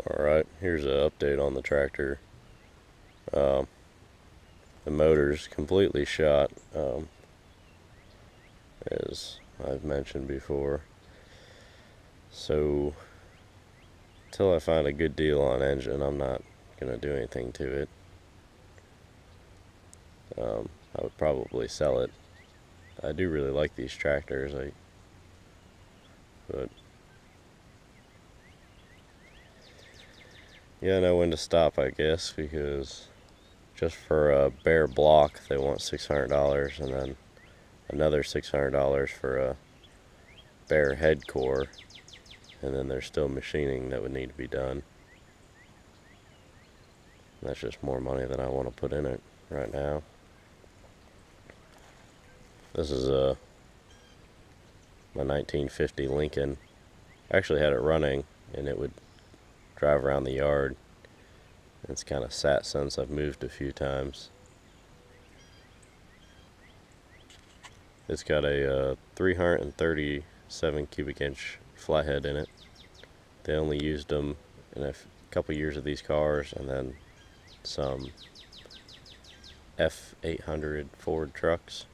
Alright, here's an update on the tractor. The motor's completely shot, as I've mentioned before. So, until I find a good deal on engine, I'm not going to do anything to it. I would probably sell it. I do really like these tractors, but yeah, I know when to stop, I guess, because just for a bare block they want $600, and then another $600 for a bare head core, and then there's still machining that would need to be done. And that's just more money than I want to put in it right now. This is my 1950 Lincoln. I actually had it running, and it would drive around the yard. It's kind of sat since I've moved a few times. It's got a 337 cubic inch flathead in it. They only used them in a couple years of these cars, and then some F800 Ford trucks.